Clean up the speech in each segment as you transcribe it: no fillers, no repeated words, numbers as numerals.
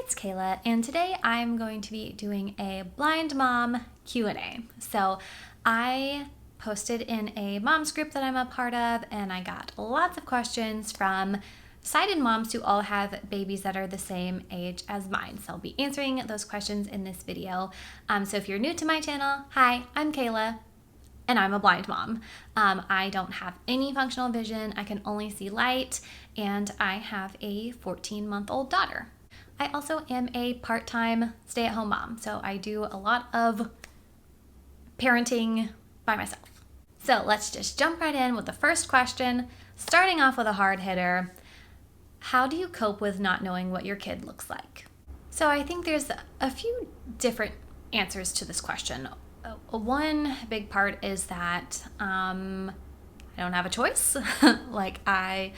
it's Kayla, and today I'm going to be doing a blind mom Q&A. So I posted in a mom's group that I'm a part of, and I got lots of questions from sighted moms who all have babies that are the same age as mine. So I'll be answering those questions in this video. So if you're new to my channel, hi, I'm Kayla, and I'm a blind mom. I don't have any functional vision. I can only see light, and I have a 14-month-old daughter. I also am a part-time stay-at-home mom, so I do a lot of parenting by myself. So let's just jump right in with the first question, starting off with a hard hitter. How do you cope with not knowing what your kid looks like? So I think there's a few different answers to this question. One big part is that I don't have a choice. Like I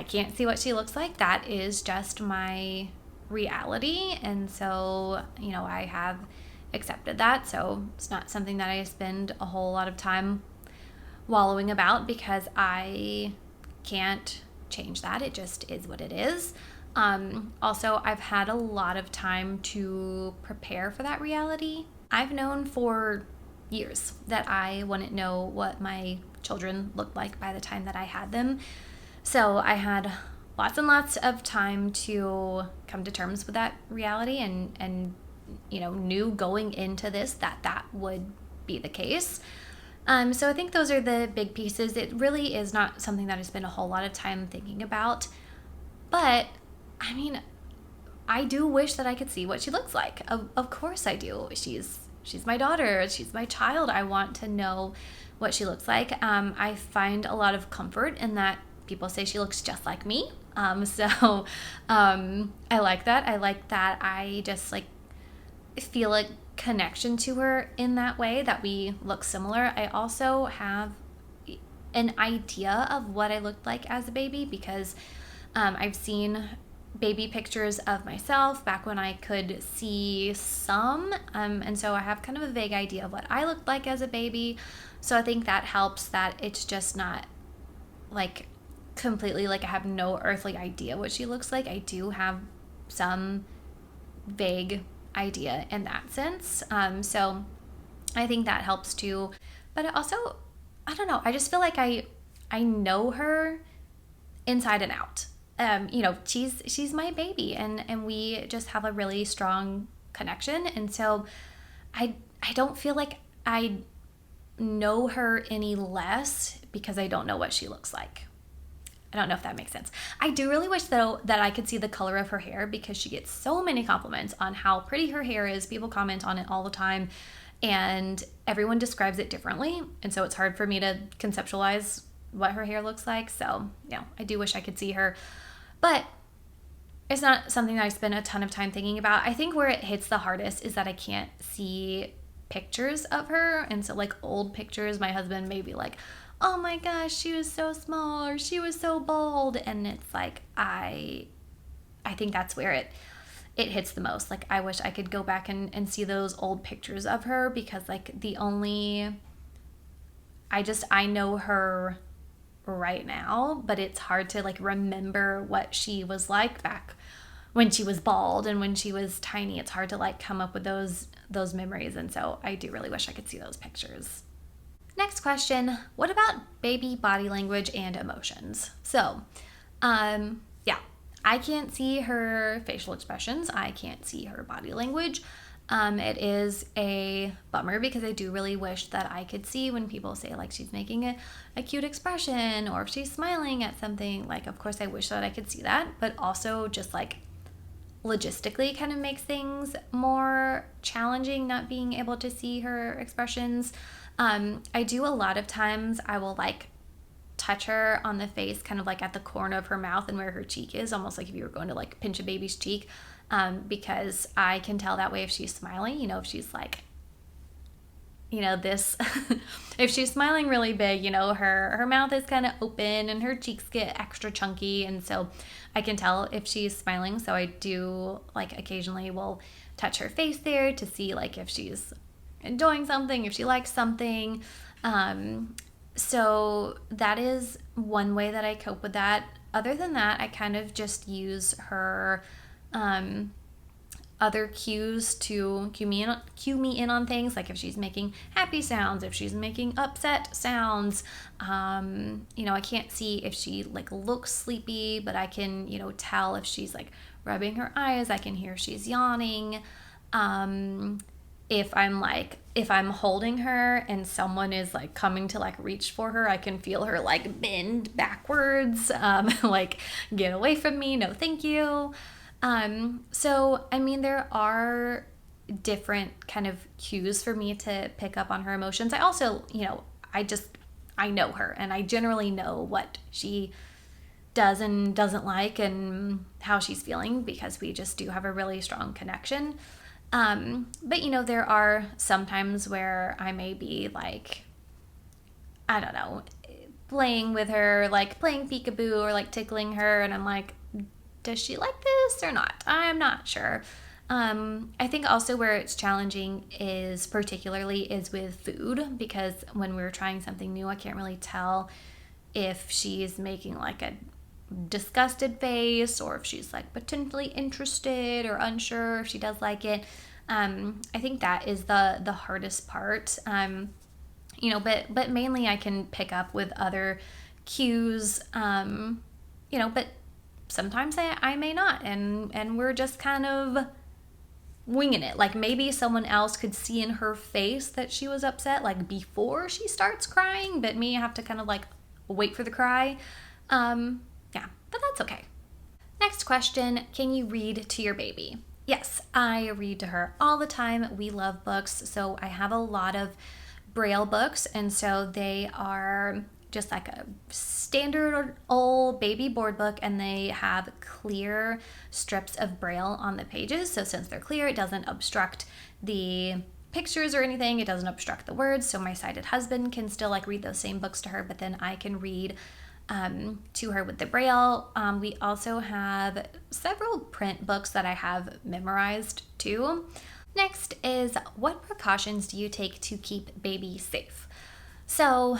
can't see what she looks like. That is just my reality, and so I have accepted that. So it's not something that I spend a whole lot of time wallowing about because I can't change that. It just is what it is. Also, I've had a lot of time to prepare for that reality. I've known for years that I wouldn't know what my children looked like by the time that I had them. So I had lots and lots of time to come to terms with that reality and knew going into this that would be the case. So I think those are the big pieces. It really is not something that I spend a whole lot of time thinking about. But, I do wish that I could see what she looks like. Of course I do. She's my daughter. She's my child. I want to know what she looks like. I find a lot of comfort in that people say she looks just like me. So I like that. I like that I just feel a connection to her in that way, that we look similar. I also have an idea of what I looked like as a baby because I've seen baby pictures of myself back when I could see some, and so I have kind of a vague idea of what I looked like as a baby. So I think that helps, that it's just not completely I have no earthly idea what she looks like. I do have some vague idea in that sense. So I think that helps too. But also, I don't know, I just feel like I know her inside and out. She's my baby, and we just have a really strong connection. And so I don't feel like I know her any less because I don't know what she looks like. I don't know if that makes sense. I do really wish, though, that I could see the color of her hair because she gets so many compliments on how pretty her hair is. People comment on it all the time, and everyone describes it differently. And so it's hard for me to conceptualize what her hair looks like. So, I do wish I could see her. But it's not something that I spend a ton of time thinking about. I think where it hits the hardest is that I can't see pictures of her. And so, old pictures, my husband may be like, oh my gosh, she was so small, or she was so bold. And it's I think that's where it hits the most. I wish I could go back and see those old pictures of her because I know her right now, but it's hard to remember what she was like back when she was bald and when she was tiny. It's hard to come up with those memories. And so I do really wish I could see those pictures. Next question, what about baby body language and emotions? So, I can't see her facial expressions. I can't see her body language. It is a bummer because I do really wish that I could see when people say she's making a cute expression, or if she's smiling at something. Of course I wish that I could see that, but also just logistically kind of makes things more challenging not being able to see her expressions. I do a lot of times I will touch her on the face, kind of at the corner of her mouth and where her cheek is, almost like if you were going to pinch a baby's cheek, because I can tell that way if she's smiling, if she's this, if she's smiling really big, her mouth is kind of open and her cheeks get extra chunky. And so I can tell if she's smiling. So I do occasionally will touch her face there to see if she's enjoying something, if she likes something. So that is one way that I cope with that. Other than that, I kind of just use her other cues to cue me in on things, like if she's making happy sounds, if she's making upset sounds. I can't see if she like looks sleepy, but I can, tell if she's like rubbing her eyes. I can hear she's yawning. If I'm holding her and someone is like coming to like reach for her, I can feel her like bend backwards, like get away from me, no thank you. So I mean, there are different kind of cues for me to pick up on her emotions. I also, I know her, and I generally know what she does and doesn't like and how she's feeling, because we just do have a really strong connection. But there are some times where I may be like, I don't know, playing with her, like playing peekaboo or like tickling her, and I'm like, does she like this or not? I'm not sure. I think also where it's challenging is with food, because when we're trying something new, I can't really tell if she's making like a disgusted face or if she's like potentially interested or unsure if she does like it. I think that is the hardest part. But mainly I can pick up with other cues, but sometimes I may not, and we're just kind of winging it. Like maybe someone else could see in her face that she was upset like before she starts crying, but me, I have to kind of like wait for the cry. Yeah, but that's okay. Next question, can you read to your baby? Yes, I read to her all the time. We love books, so I have a lot of Braille books, and so they are just like a standard old baby board book, and they have clear strips of Braille on the pages. So since they're clear, it doesn't obstruct the pictures or anything. It doesn't obstruct the words. So my sighted husband can still like read those same books to her, but then I can read to her with the Braille. We also have several print books that I have memorized too. Next is, what precautions do you take to keep baby safe? So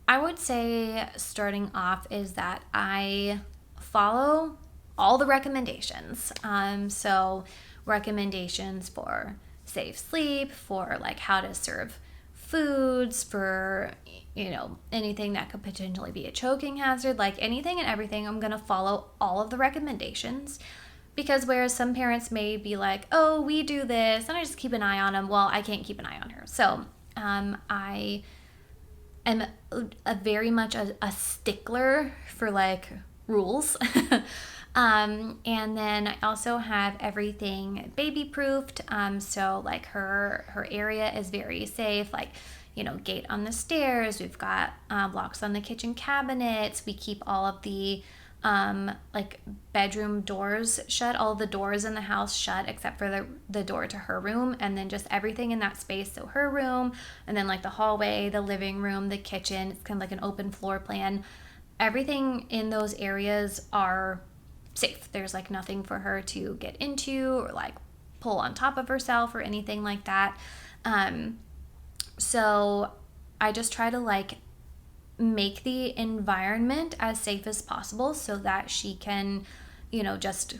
I would say starting off is that I follow all the recommendations. So recommendations for safe sleep, for like how to serve foods, for anything that could potentially be a choking hazard, like anything and everything. I'm going to follow all of the recommendations, because whereas some parents may be like, oh, we do this and I just keep an eye on them, well, I can't keep an eye on her. So I am very much a stickler for like rules. And then I also have everything baby proofed. So like her area is very safe, like, gate on the stairs. We've got locks on the kitchen cabinets. We keep all of the like bedroom doors shut, all the doors in the house shut except for the door to her room, and then just everything in that space. So her room, and then like the hallway, the living room, the kitchen. It's kind of like an open floor plan. Everything in those areas are safe. There's like nothing for her to get into or like pull on top of herself or anything like that. So I just try to like make the environment as safe as possible so that she can, just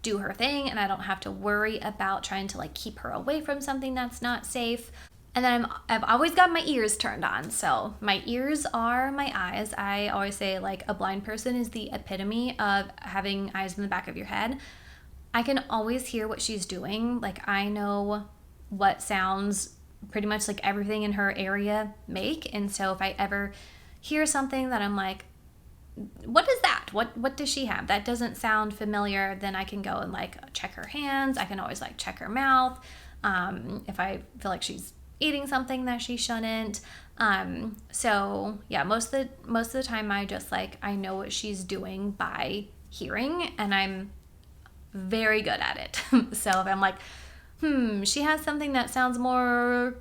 do her thing, and I don't have to worry about trying to like keep her away from something that's not safe. And then I've always got my ears turned on. So my ears are my eyes. I always say like a blind person is the epitome of having eyes in the back of your head. I can always hear what she's doing. Like I know what sounds pretty much like everything in her area make. And so if I ever hear something that I'm like, what is that? What does she have? That doesn't sound familiar. Then I can go and like check her hands. I can always like check her mouth. If I feel like she's eating something that she shouldn't. So yeah, most of the time I just like, I know what she's doing by hearing, and I'm very good at it. So if I'm like, she has something that sounds more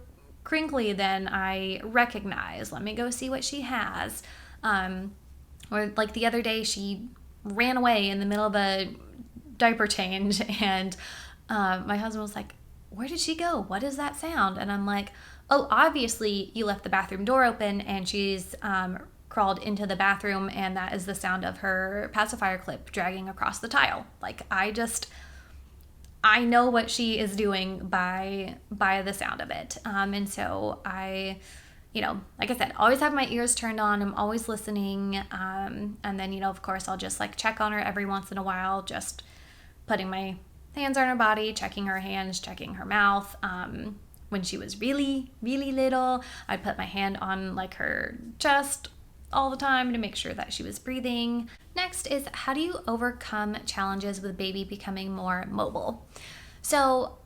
crinkly than I recognize, let me go see what she has. Or like the other day, she ran away in the middle of a diaper change, and my husband was like, where did she go? What is that sound? And I'm like, oh, obviously you left the bathroom door open and she's crawled into the bathroom, and that is the sound of her pacifier clip dragging across the tile. Like I know what she is doing by the sound of it. And so I, like I said, always have my ears turned on. I'm always listening. And then, of course, I'll just like check on her every once in a while, just putting my hands on her body, checking her hands, checking her mouth. When she was really, really little, I'd put my hand on like her chest all the time to make sure that she was breathing. Next is, how do you overcome challenges with baby becoming more mobile? So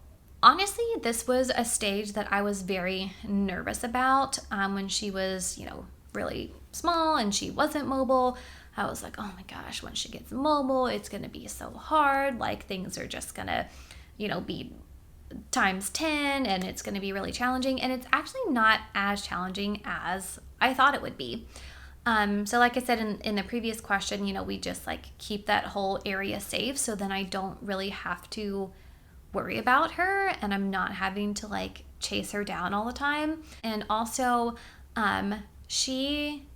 honestly, this was a stage that I was very nervous about when she was, really small and she wasn't mobile. I was like, oh my gosh, when she gets mobile, it's going to be so hard. Like things are just going to, be times 10 and it's going to be really challenging. And it's actually not as challenging as I thought it would be. So like I said in the previous question, we just like keep that whole area safe. So then I don't really have to worry about her and I'm not having to like chase her down all the time. And also, she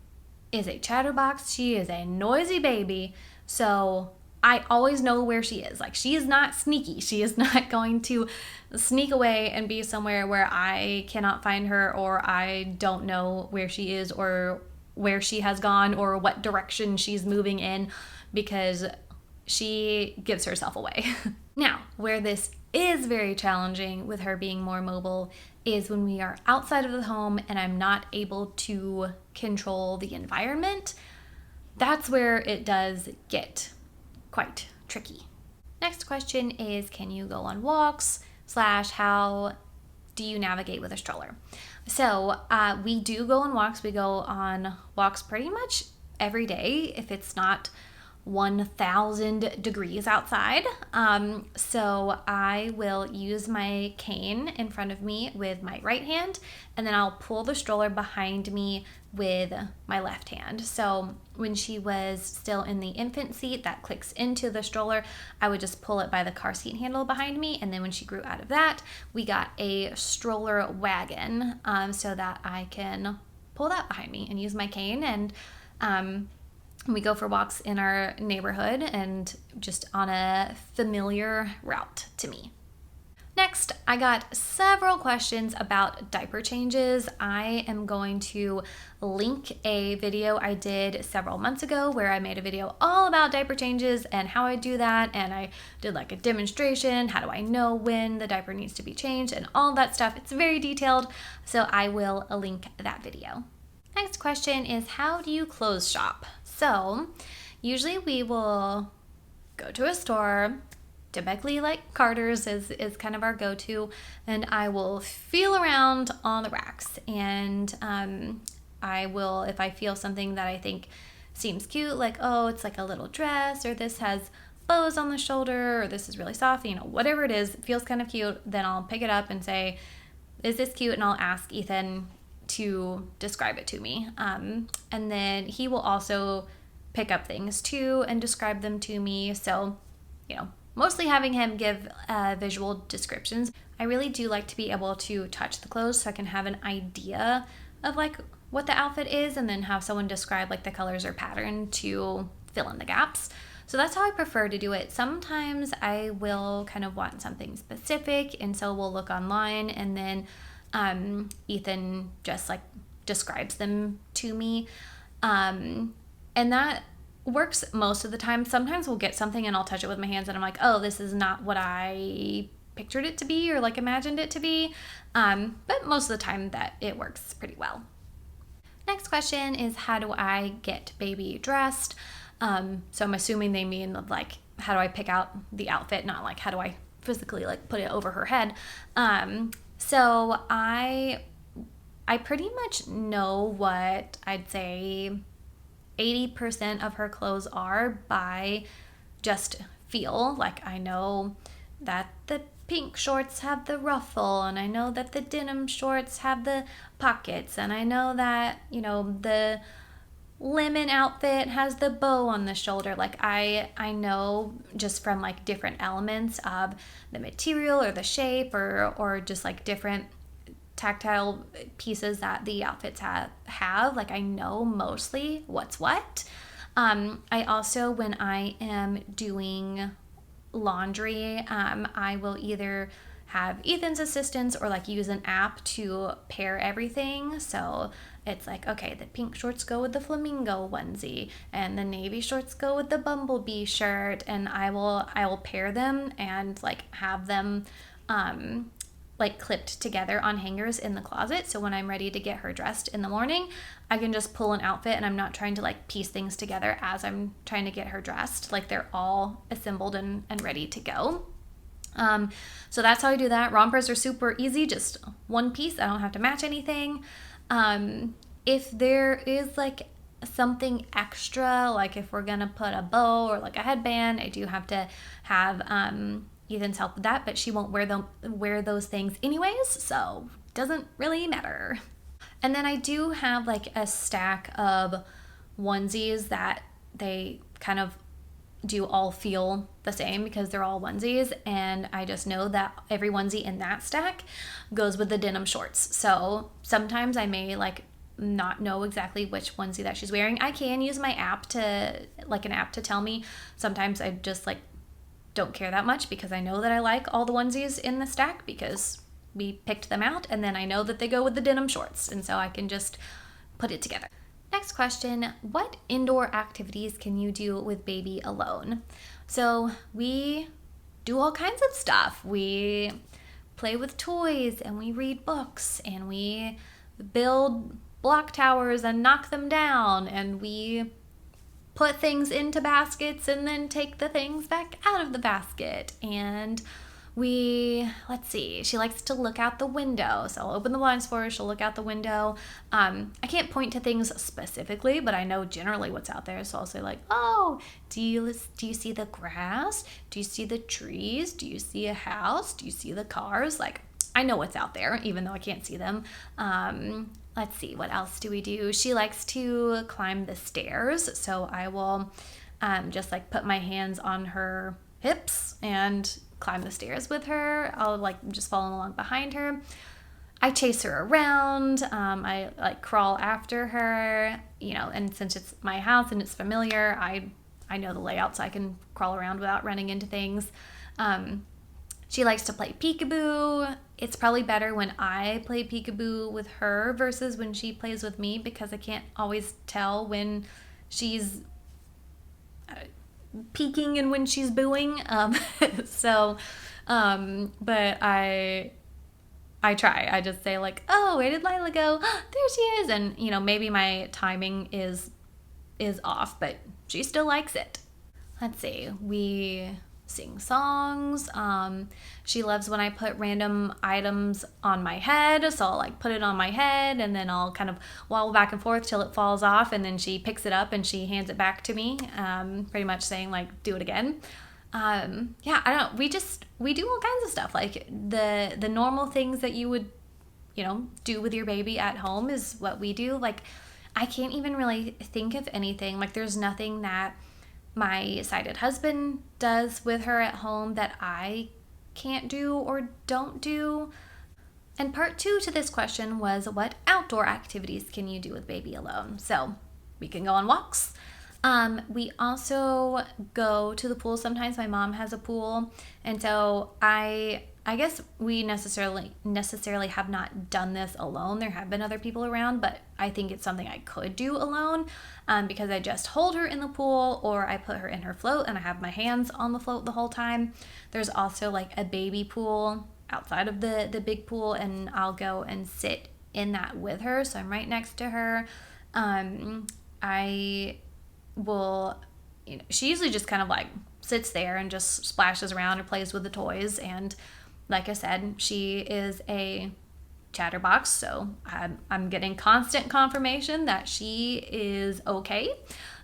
is a chatterbox. She is a noisy baby. So I always know where she is. Like she is not sneaky. She is not going to sneak away and be somewhere where I cannot find her or I don't know where she is or where she has gone or what direction she's moving in, because she gives herself away. Now, where this is very challenging with her being more mobile is when we are outside of the home and I'm not able to control the environment. That's where it does get quite tricky. Next question is, can you go on walks / how do you navigate with a stroller? So we do go on walks. We go on walks pretty much every day if it's not 1,000 degrees outside. So I will use my cane in front of me with my right hand, and then I'll pull the stroller behind me with my left hand. So when she was still in the infant seat that clicks into the stroller, I would just pull it by the car seat handle behind me. And then when she grew out of that, we got a stroller wagon so that I can pull that behind me and use my cane. And we go for walks in our neighborhood and just on a familiar route to me. Next, I got several questions about diaper changes. I am going to link a video I did several months ago where I made a video all about diaper changes and how I do that. And I did like a demonstration. How do I know when the diaper needs to be changed and all that stuff. It's very detailed. So I will link that video. Next question is, how do you clothes shop? So usually we will go to a store. Typically like Carter's is kind of our go-to, and I will feel around on the racks, and I will, if I feel something that I think seems cute, like, oh, it's like a little dress, or this has bows on the shoulder, or this is really soft, whatever it is, it feels kind of cute, then I'll pick it up and say, is this cute? And I'll ask Ethan to describe it to me. And then he will also pick up things too and describe them to me. So, mostly having him give visual descriptions. I really do like to be able to touch the clothes so I can have an idea of like what the outfit is, and then have someone describe like the colors or pattern to fill in the gaps. So that's how I prefer to do it. Sometimes I will kind of want something specific, and so we'll look online, and then Ethan just like describes them to me. And that works most of the time. Sometimes we'll get something and I'll touch it with my hands and I'm like, oh, this is not what I pictured it to be or like imagined it to be. But most of the time that it works pretty well. Next question is, how do I get baby dressed? So I'm assuming they mean like, how do I pick out the outfit? Not like, how do I physically like put it over her head? So I pretty much know what I'd say 80% of her clothes are by just feel. Like I know that the pink shorts have the ruffle, and I know that the denim shorts have the pockets, and I know that, the lemon outfit has the bow on the shoulder. Like I know just from like different elements of the material or the shape or just like different tactile pieces that the outfits have. Like I know mostly what's what. I also, when I am doing laundry, I will either have Ethan's assistance or like use an app to pair everything. So it's like, okay, the pink shorts go with the flamingo onesie and the navy shorts go with the bumblebee shirt, and I will pair them and like have them like clipped together on hangers in the closet. So when I'm ready to get her dressed in the morning, I can just pull an outfit and I'm not trying to like piece things together as I'm trying to get her dressed. Like they're all assembled and ready to go. So that's how I do that. Rompers are super easy, just one piece. I don't have to match anything. If there is like something extra, like if we're gonna put a bow or like a headband, I do have to have Ethan's help with that, but she won't wear those things anyways, so doesn't really matter. And then I do have like a stack of onesies that they kind of do all feel the same because they're all onesies, and I just know that every onesie in that stack goes with the denim shorts. So sometimes I may like not know exactly which onesie that she's wearing. I can use my app to like an app to tell me. Sometimes I just like don't care that much because I know that I like all the onesies in the stack because we picked them out, and then I know that they go with the denim shorts, and so I can just put it together. Next question, what indoor activities can you do with baby alone? So we do all kinds of stuff. We play with toys and we read books and we build block towers and knock them down, and we put things into baskets and then take the things back out of the basket. And let's see, she likes to look out the window. So I'll open the blinds for her, she'll look out the window. I can't point to things specifically, but I know generally what's out there. So I'll say like, oh, do you see the grass? Do you see the trees? Do you see a house? Do you see the cars? Like, I know what's out there, even though I can't see them. Let's see, what else do we do? She likes to climb the stairs. So I will just like put my hands on her hips and climb the stairs with her. I'll like just follow along behind her. I chase her around. I like crawl after her, and since it's my house and it's familiar, I know the layout, so I can crawl around without running into things. She likes to play peekaboo. It's probably better when I play peekaboo with her versus when she plays with me, because I can't always tell when she's peeking and when she's booing. But I try. I just say like, oh, where did Lila go? There she is. And maybe my timing is off, but she still likes it. Let's see. We sing songs. She loves when I put random items on my head. So I'll like put it on my head and then I'll kind of wobble back and forth till it falls off, and then she picks it up and she hands it back to me, pretty much saying like, do it again. I don't, we do all kinds of stuff, like the normal things that you would, do with your baby at home is what we do. Like, I can't even really think of anything. Like, there's nothing that my sighted husband does with her at home that I can't do or don't do. And part 2 to this question was, what outdoor activities can you do with baby alone? So we can go on walks. We also go to the pool. Sometimes my mom has a pool, and so I guess we necessarily have not done this alone. There have been other people around, but I think it's something I could do alone, because I just hold her in the pool, or I put her in her float and I have my hands on the float the whole time. There's also like a baby pool outside of the big pool, and I'll go and sit in that with her. So I'm right next to her. I will, she usually just kind of like sits there and just splashes around or plays with the toys. And like I said, she is a chatterbox, so I'm getting constant confirmation that she is okay.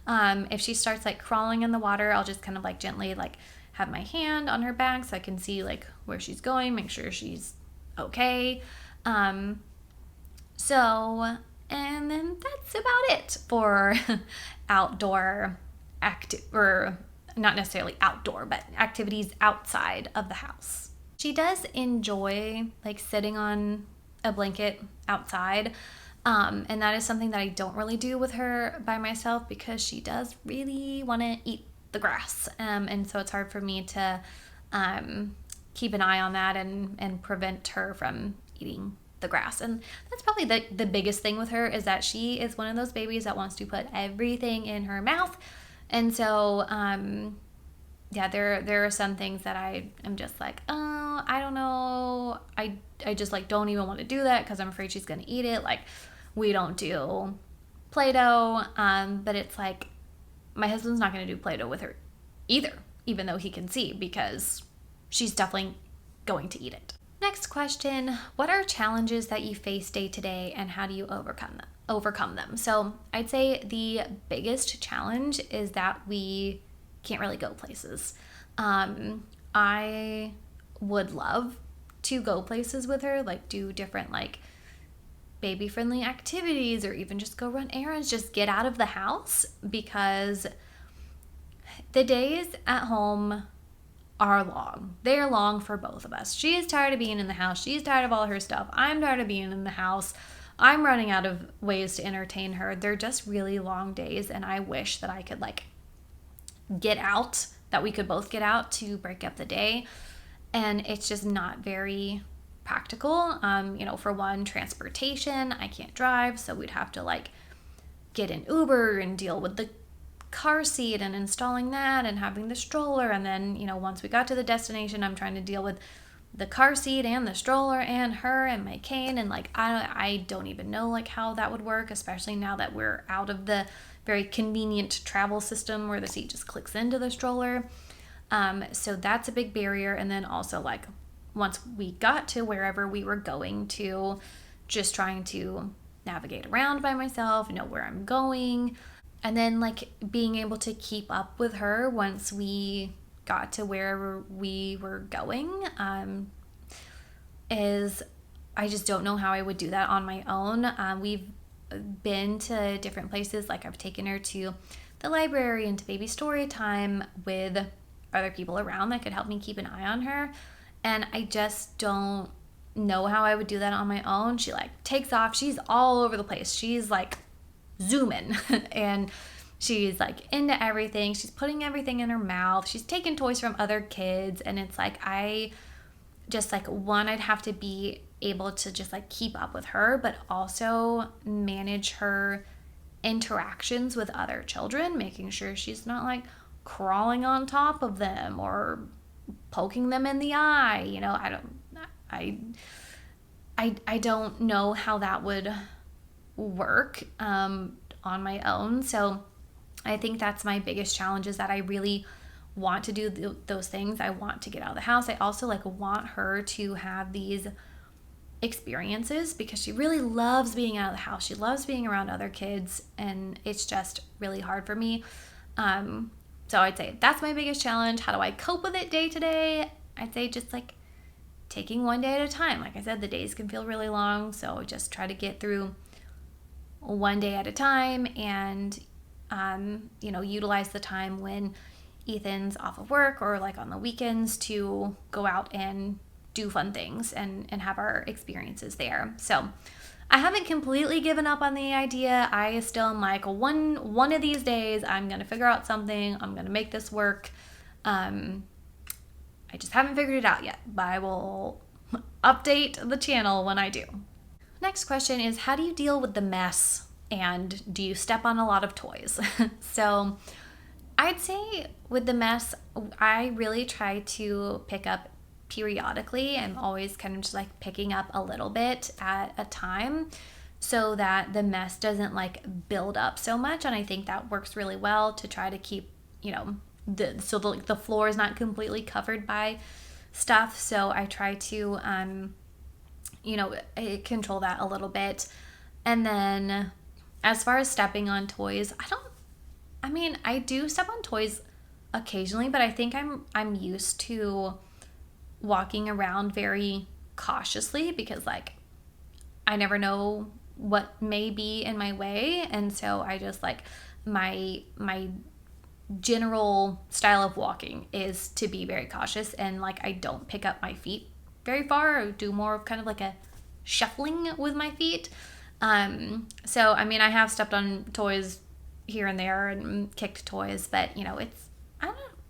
If she starts like crawling in the water, I'll just kind of like gently like have my hand on her back so I can see like where she's going, make sure she's okay. And then that's about it for outdoor or not necessarily outdoor, but activities outside of the house. She does enjoy like sitting on a blanket outside, and that is something that I don't really do with her by myself, because she does really want to eat the grass. And so it's hard for me to keep an eye on that and prevent her from eating the grass. And that's probably the biggest thing with her, is that she is one of those babies that wants to put everything in her mouth. And so, yeah, there are some things that I am just like, oh, I don't know. I just like don't even want to do that because I'm afraid she's going to eat it. Like, we don't do Play-Doh, but it's like my husband's not going to do Play-Doh with her either, even though he can see, because she's definitely going to eat it. Next question, what are challenges that you face day to day and how do you overcome them? So I'd say the biggest challenge is that we can't really go places. I would love to go places with her, like do different like baby friendly activities, or even just go run errands, just get out of the house, because the days at home are long. They're long for both of us. She is tired of being in the house. She's tired of all her stuff. I'm tired of being in the house. I'm running out of ways to entertain her. They're just really long days, and I wish that I could like get out, that we could both get out to break up the day. And it's just not very practical. For one, transportation, I can't drive, so we'd have to like get an Uber and deal with the car seat and installing that and having the stroller. And then, once we got to the destination, I'm trying to deal with the car seat and the stroller and her and my cane. And like, I don't even know like how that would work, especially now that we're out of the very convenient travel system where the seat just clicks into the stroller. So that's a big barrier. And then also like once we got to wherever we were going to, just trying to navigate around by myself, know where I'm going. And then like being able to keep up with her once we got to wherever we were going, is I just don't know how I would do that on my own. We've been to different places, like I've taken her to the library and to baby story time with other people around that could help me keep an eye on her. And I just don't know how I would do that on my own. She like takes off. She's all over the place. She's like zooming and she's like into everything. She's putting everything in her mouth. She's taking toys from other kids. And it's like, I just like, one, I'd have to be able to just like keep up with her, but also manage her interactions with other children, making sure she's not like crawling on top of them or poking them in the eye. I don't know how that would work on my own. So I think that's my biggest challenge, is that I really want to do those things. I want to get out of the house. I also like want her to have these experiences because she really loves being out of the house. She loves being around other kids, and it's just really hard for me. So I'd say that's my biggest challenge. How do I cope with it day to day? I'd say just like taking one day at a time. Like I said, the days can feel really long, so just try to get through one day at a time, and utilize the time when Ethan's off of work or like on the weekends to go out and do fun things and have our experiences there. So I haven't completely given up on the idea. I still am like, one of these days I'm gonna figure out something. I'm gonna make this work. I just haven't figured it out yet, but I will update the channel when I do. Next question is, how do you deal with the mess, and do you step on a lot of toys? So I'd say with the mess, I really try to pick up periodically. I'm always kind of just like picking up a little bit at a time so that the mess doesn't like build up so much. And I think that works really well to try to keep, the floor is not completely covered by stuff. So I try to, control that a little bit. And then as far as stepping on toys, I do step on toys occasionally, but I think I'm used to walking around very cautiously because like I never know what may be in my way. And so I just like my general style of walking is to be very cautious, and like I don't pick up my feet very far or do more of kind of like a shuffling with my feet. So I have stepped on toys here and there and kicked toys, but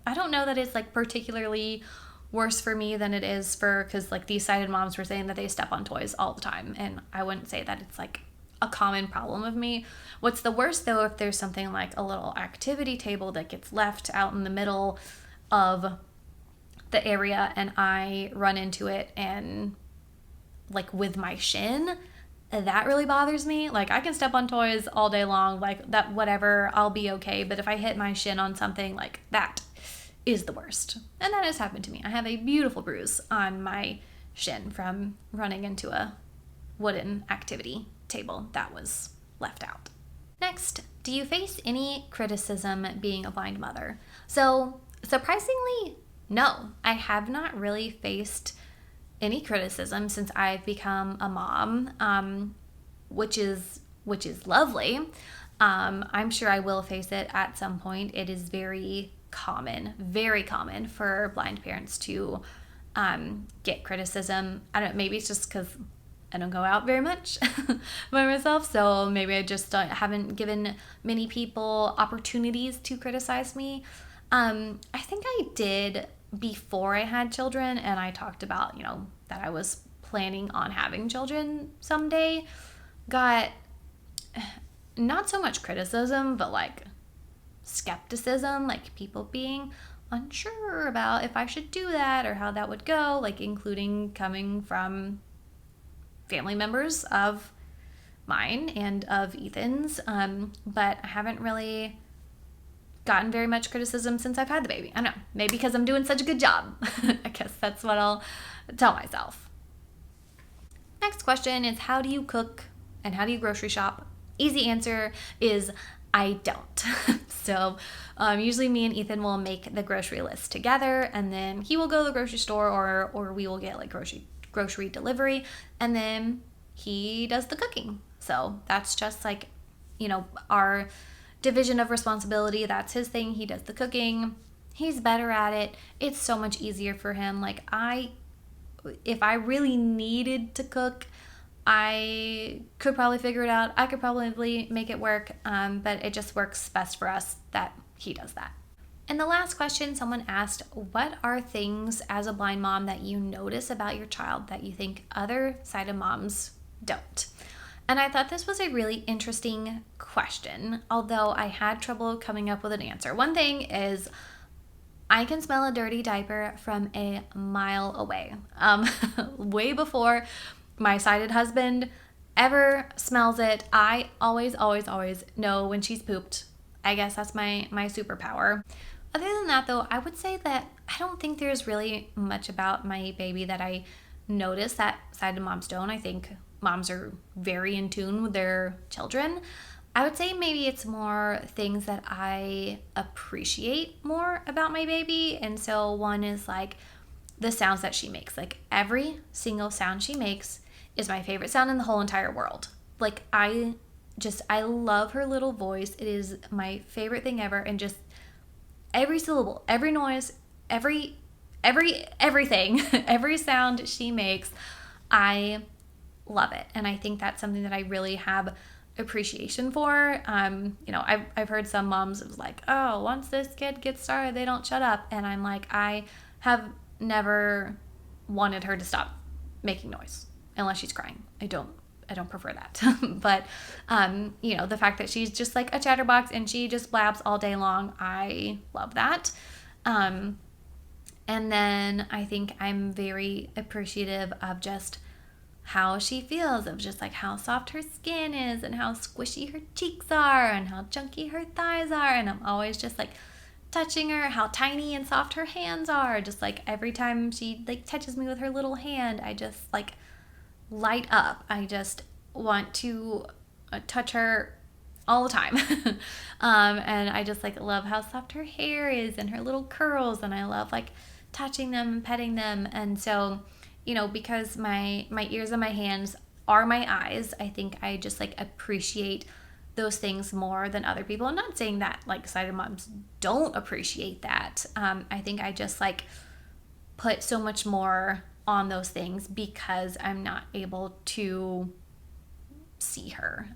I don't know that it's like particularly worse for me than it is for, because like these sighted moms were saying that they step on toys all the time, and I wouldn't say that it's like a common problem of me. What's the worst though, if there's something like a little activity table that gets left out in the middle of the area and I run into it and like with my shin, that really bothers me. Like I can step on toys all day long, like that, whatever, I'll be okay. But if I hit my shin on something, like that is the worst. And that has happened to me. I have a beautiful bruise on my shin from running into a wooden activity table that was left out. Next, do you face any criticism being a blind mother? So surprisingly, no, I have not really faced any criticism since I've become a mom, which is lovely. I'm sure I will face it at some point. It is very common for blind parents to get criticism. I don't know, maybe it's just because I don't go out very much by myself, so maybe I just haven't given many people opportunities to criticize me. I think I did before I had children, and I talked about, that I was planning on having children someday. Got not so much criticism, but like skepticism, like people being unsure about if I should do that or how that would go, like including coming from family members of mine and of Ethan's. But I haven't really gotten very much criticism since I've had the baby. I don't know, maybe because I'm doing such a good job. I guess that's what I'll tell myself. Next question is, how do you cook and how do you grocery shop? Easy answer is I don't. So usually me and Ethan will make the grocery list together, and then he will go to the grocery store or we will get like grocery delivery, and then he does the cooking. So that's just like, our division of responsibility. That's his thing. He does the cooking. He's better at it. It's so much easier for him. Like if I really needed to cook, I could probably figure it out. I could probably make it work. But it just works best for us that he does that. And the last question, someone asked, what are things as a blind mom that you notice about your child that you think other sighted moms don't? And I thought this was a really interesting question, although I had trouble coming up with an answer. One thing is I can smell a dirty diaper from a mile away. Way before my sighted husband ever smells it, I always know when she's pooped. I guess that's my superpower. Other than that, though, I would say that I don't think there's really much about my baby that I notice that sighted moms don't. I think moms are very in tune with their children. I would say maybe it's more things that I appreciate more about my baby. And so one is like the sounds that she makes. Like every single sound she makes is my favorite sound in the whole entire world. Like I love her little voice. It is my favorite thing ever. And just every syllable, every noise, everything, every sound she makes, I love it. And I think that's something that I really have appreciation for. I've heard some moms, it was like, oh, once this kid gets started, they don't shut up. And I'm like, I have never wanted her to stop making noise unless she's crying. I don't prefer that. But, the fact that she's just like a chatterbox and she just blabs all day long, I love that. And then I think I'm very appreciative of just how she feels, of just like how soft her skin is and how squishy her cheeks are and how chunky her thighs are. And I'm always just like touching her, how tiny and soft her hands are. Just like every time she like touches me with her little hand, I just like light up. I just want to touch her all the time. And I just like love how soft her hair is and her little curls, and I love like touching them and petting them. And so, because my ears and my hands are my eyes, I think I just like appreciate those things more than other people. I'm not saying that like sighted moms don't appreciate that. I think I just like put so much more on those things because I'm not able to see her.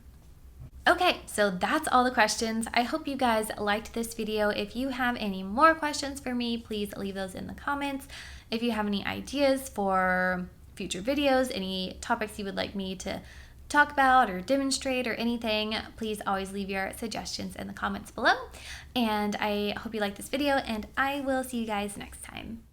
Okay, so that's all the questions. I hope you guys liked this video. If you have any more questions for me, please leave those in the comments. If you have any ideas for future videos, any topics you would like me to talk about or demonstrate or anything, please always leave your suggestions in the comments below. And I hope you like this video, and I will see you guys next time.